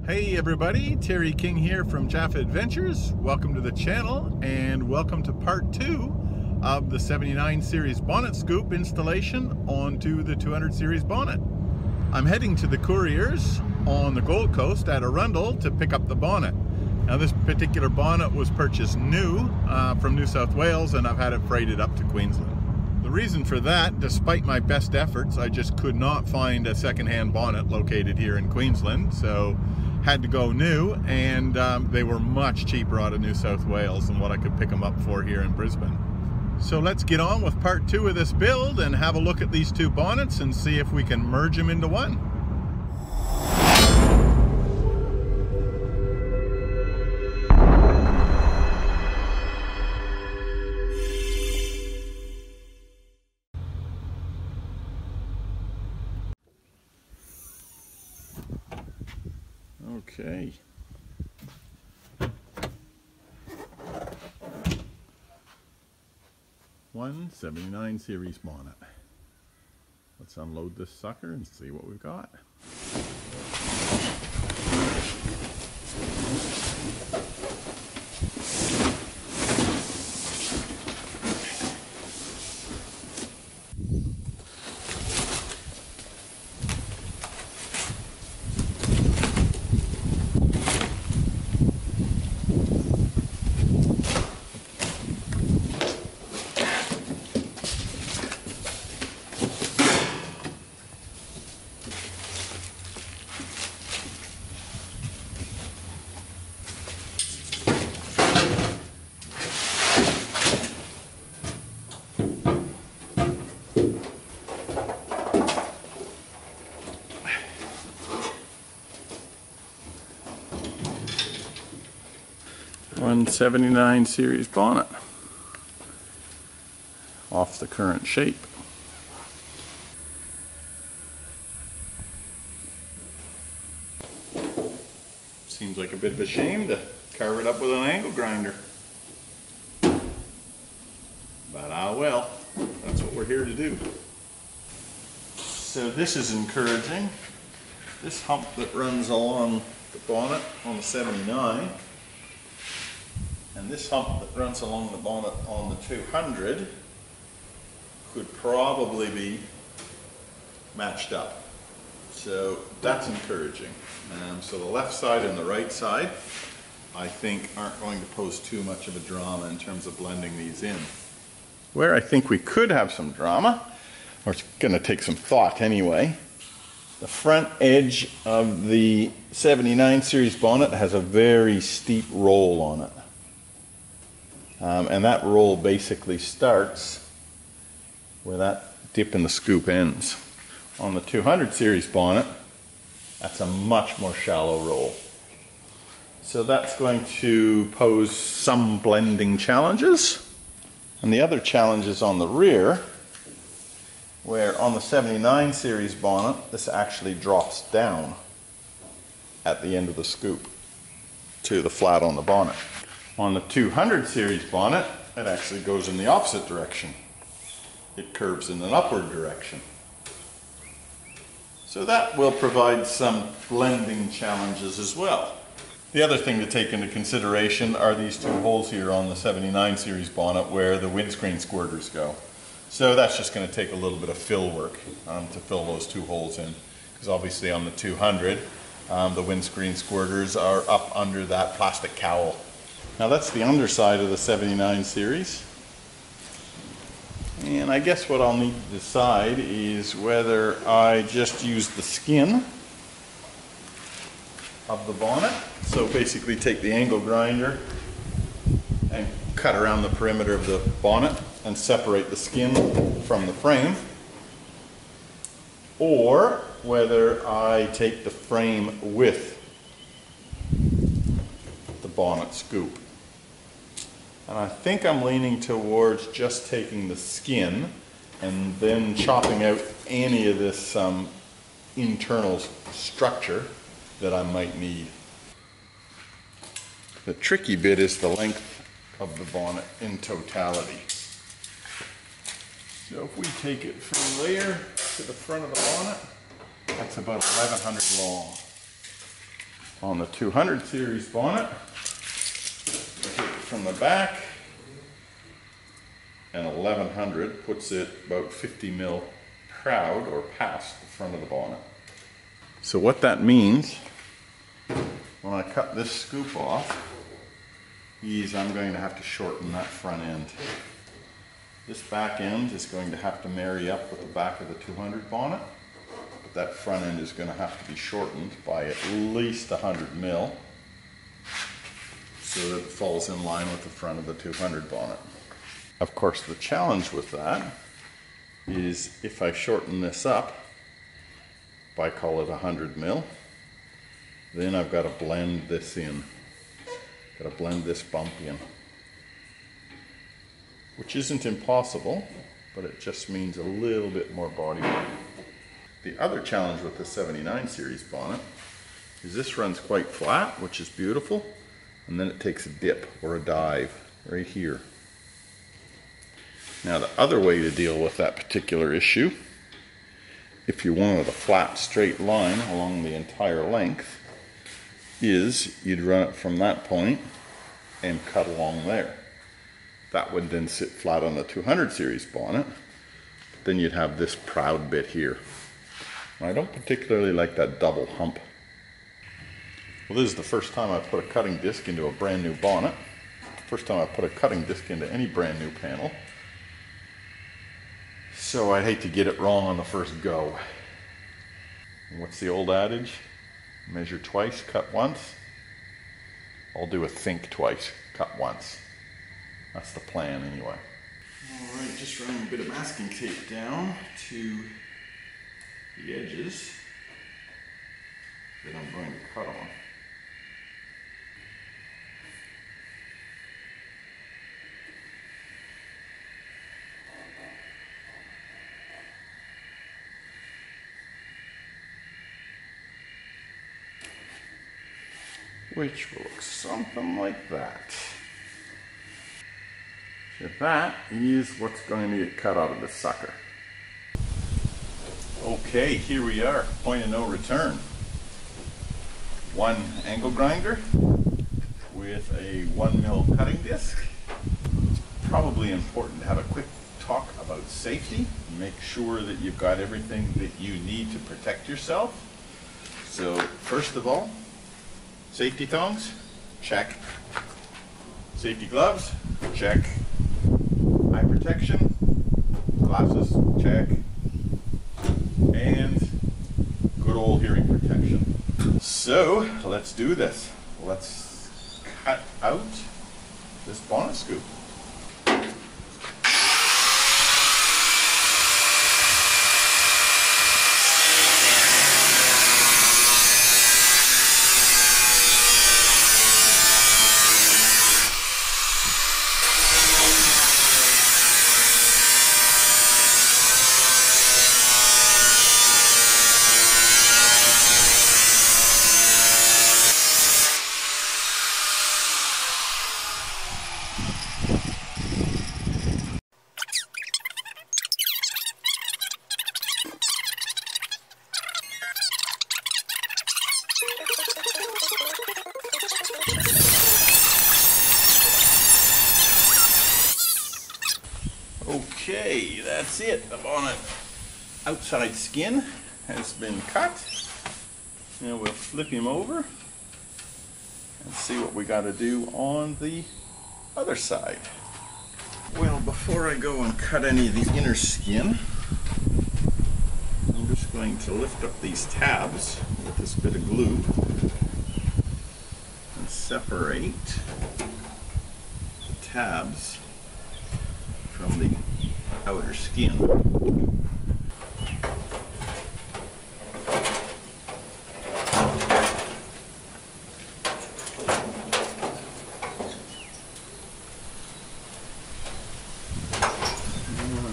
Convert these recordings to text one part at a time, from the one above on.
Hey everybody, Terry King here from Jafffa Adventures. Welcome to the channel and welcome to part 2 of the 79 series bonnet scoop installation onto the 200 series bonnet. I'm heading to the couriers on the Gold Coast at Arundel to pick up the bonnet. Now this particular bonnet was purchased new from New South Wales, and I've had it freighted up to Queensland. The reason for that, despite my best efforts, I just could not find a second-hand bonnet located here in Queensland, so had to go new, and they were much cheaper out of New South Wales than what I could pick them up for here in Brisbane. So let's get on with part 2 of this build and have a look at these two bonnets and see if we can merge them into one. Okay. One 79 series bonnet. Let's unload this sucker and see what we've got. One 79 series bonnet off the current shape. Seems like a bit of a shame to carve it up with an angle grinder, but well, that's what we're here to do. So this is encouraging. This hump that runs along the bonnet on the 79 and this hump that runs along the bonnet on the 200 could probably be matched up. So that's encouraging. So the left side and the right side, I think, aren't going to pose too much of a drama in terms of blending these in. Where I think we could have some drama, or it's going to take some thought anyway, the front edge of the 79 series bonnet has a very steep roll on it. And that roll basically starts where that dip in the scoop ends. On the 200 series bonnet, that's a much more shallow roll. So that's going to pose some blending challenges. And the other challenge is on the rear, where on the 79 series bonnet, this actually drops down at the end of the scoop to the flat on the bonnet. On the 200 series bonnet, it actually goes in the opposite direction. It curves in an upward direction. So that will provide some blending challenges as well. The other thing to take into consideration are these two holes here on the 79 series bonnet where the windscreen squirters go. So that's just going to take a little bit of fill work to fill those two holes in. Because obviously on the 200, the windscreen squirters are up under that plastic cowl. Now that's the underside of the 79 series. And I guess what I'll need to decide is whether I just use the skin of the bonnet. So basically take the angle grinder and cut around the perimeter of the bonnet and separate the skin from the frame. Or whether I take the frame with the bonnet scoop. And I think I'm leaning towards just taking the skin and then chopping out any of this internal structure that I might need. The tricky bit is the length of the bonnet in totality. So if we take it from there to the front of the bonnet, that's about 1100 long. On the 200 series bonnet, I take it from the back, and 1100 puts it about 50 mil proud or past the front of the bonnet. So what that means, when I cut this scoop off, I'm going to have to shorten that front end. This back end is going to have to marry up with the back of the 200 bonnet, but that front end is going to have to be shortened by at least 100 mil so that it falls in line with the front of the 200 bonnet. Of course, the challenge with that is if I shorten this up by, call it 100 mil, then I've got to blend this in. Got to blend this bump in, which isn't impossible, but it just means a little bit more body work. The other challenge with the 79 series bonnet is this runs quite flat, which is beautiful, and then it takes a dip or a dive right here. Now the other way to deal with that particular issue, if you wanted a flat straight line along the entire length, is you'd run it from that point and cut along there. That would then sit flat on the 200 series bonnet, but then you'd have this proud bit here. I don't particularly like that double hump. Well, this is the first time I've put a cutting disc into a brand new bonnet. First time I've put a cutting disc into any brand new panel. So I'd hate to get it wrong on the first go. What's the old adage? Measure twice, cut once. I'll do a think twice, cut once. That's the plan anyway. Alright, just running a bit of masking tape down to the edges that I'm going to cut on. Which will look something like that. So that is what's going to get cut out of this sucker. Okay, here we are, point of no return. One angle grinder with a 1 mil cutting disc. It's probably important to have a quick talk about safety. Make sure that you've got everything that you need to protect yourself. So first of all, safety thongs, check. Safety gloves, check. Eye protection, glasses, check. And good old hearing protection. So let's do this. Let's cut out this bonnet scoop. Okay, that's it. The bonnet outside skin has been cut. Now we'll flip him over and see what we got to do on the other side. Well, before I go and cut any of the inner skin, I'm just going to lift up these tabs with this bit of glue and separate the tabs from the outer skin.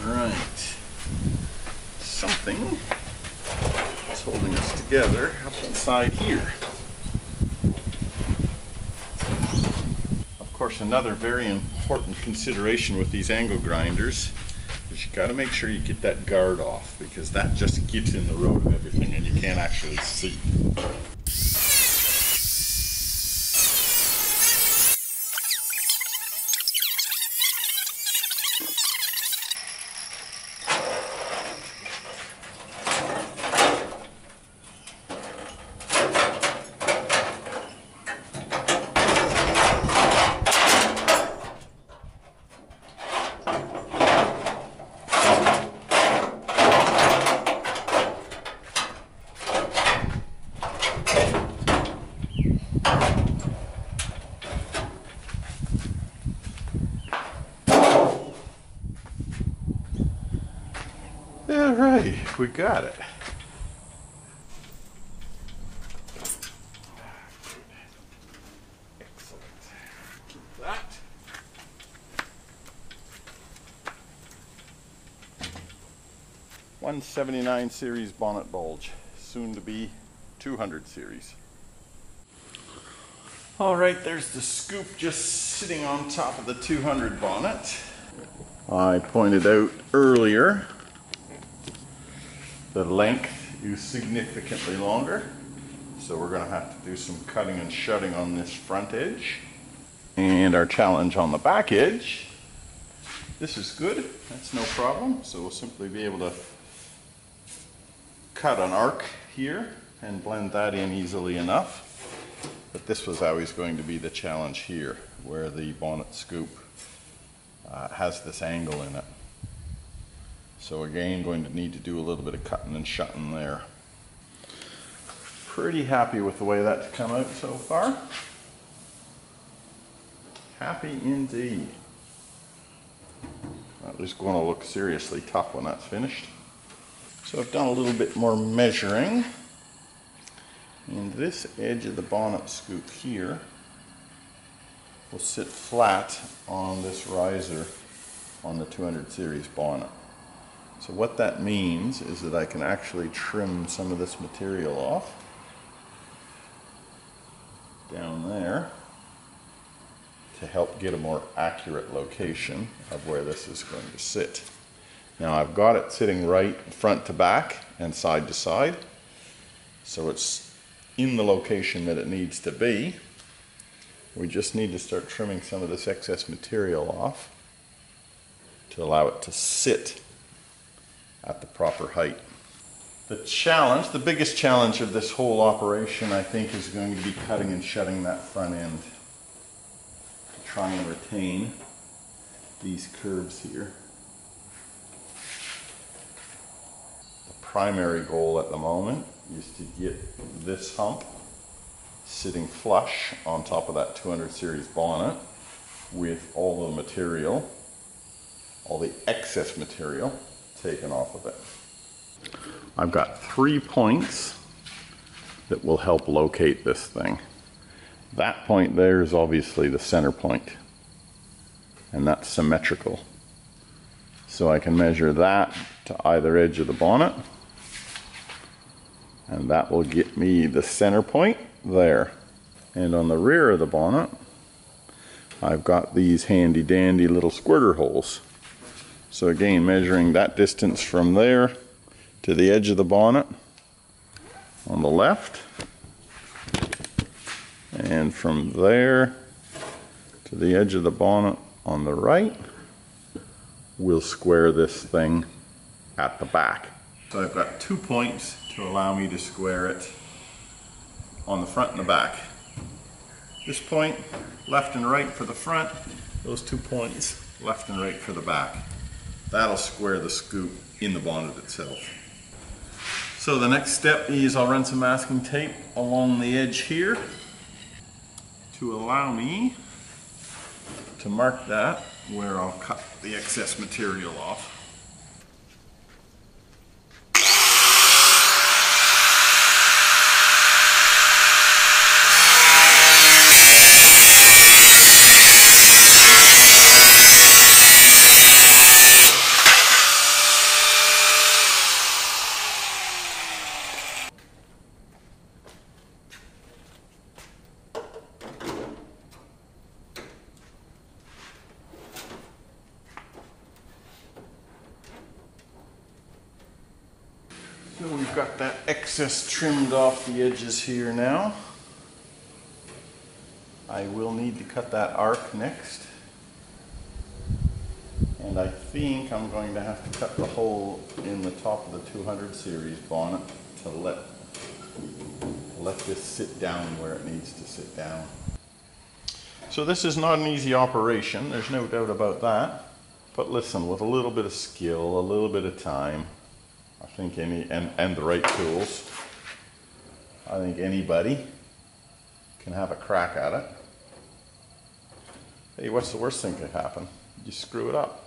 Alright, something is holding us together up inside here. Of course, another very important consideration with these angle grinders is you got to make sure you get that guard off, because that just gets in the road of everything and you can't actually see. think we got it. Excellent. Keep that. .179 series bonnet bulge, soon to be 200 series. All right, there's the scoop just sitting on top of the 200 bonnet. I pointed out earlier the length is significantly longer, so we're going to have to do some cutting and shutting on this front edge. And our challenge on the back edge, this is good, that's no problem. So we'll simply be able to cut an arc here and blend that in easily enough. But this was always going to be the challenge here, where the bonnet scoop has this angle in it. So again, going to need to do a little bit of cutting and shutting there. Pretty happy with the way that's come out so far. Happy indeed. That is going to look seriously tough when that's finished. So I've done a little bit more measuring. And this edge of the bonnet scoop here will sit flat on this riser on the 200 series bonnet. So what that means is that I can actually trim some of this material off down there to help get a more accurate location of where this is going to sit. Now I've got it sitting right front to back and side to side, so it's in the location that it needs to be. We just need to start trimming some of this excess material off to allow it to sit at the proper height. The challenge, the biggest challenge of this whole operation, I think, is going to be cutting and shutting that front end to try and retain these curves here. The primary goal at the moment is to get this hump sitting flush on top of that 200 series bonnet with all the material, all the excess material taken off of it. I've got 3 points that will help locate this thing. That point there is obviously the center point, and that's symmetrical. So I can measure that to either edge of the bonnet, and that will get me the center point there. And on the rear of the bonnet, I've got these handy dandy little squirter holes. So again, measuring that distance from there to the edge of the bonnet on the left, and from there to the edge of the bonnet on the right, we'll square this thing at the back. So I've got 2 points to allow me to square it on the front and the back. This point, left and right for the front, those 2 points, left and right for the back. That'll square the scoop in the bonnet itself. So the next step is I'll run some masking tape along the edge here to allow me to mark that where I'll cut the excess material off. So we've got that excess trimmed off the edges here now. I will need to cut that arc next. And I think I'm going to have to cut the hole in the top of the 200 series bonnet to let this sit down where it needs to sit down. So this is not an easy operation, there's no doubt about that. But listen, with a little bit of skill, a little bit of time, I think and the right tools, I think anybody can have a crack at it. Hey, what's the worst thing that could happen? You screw it up.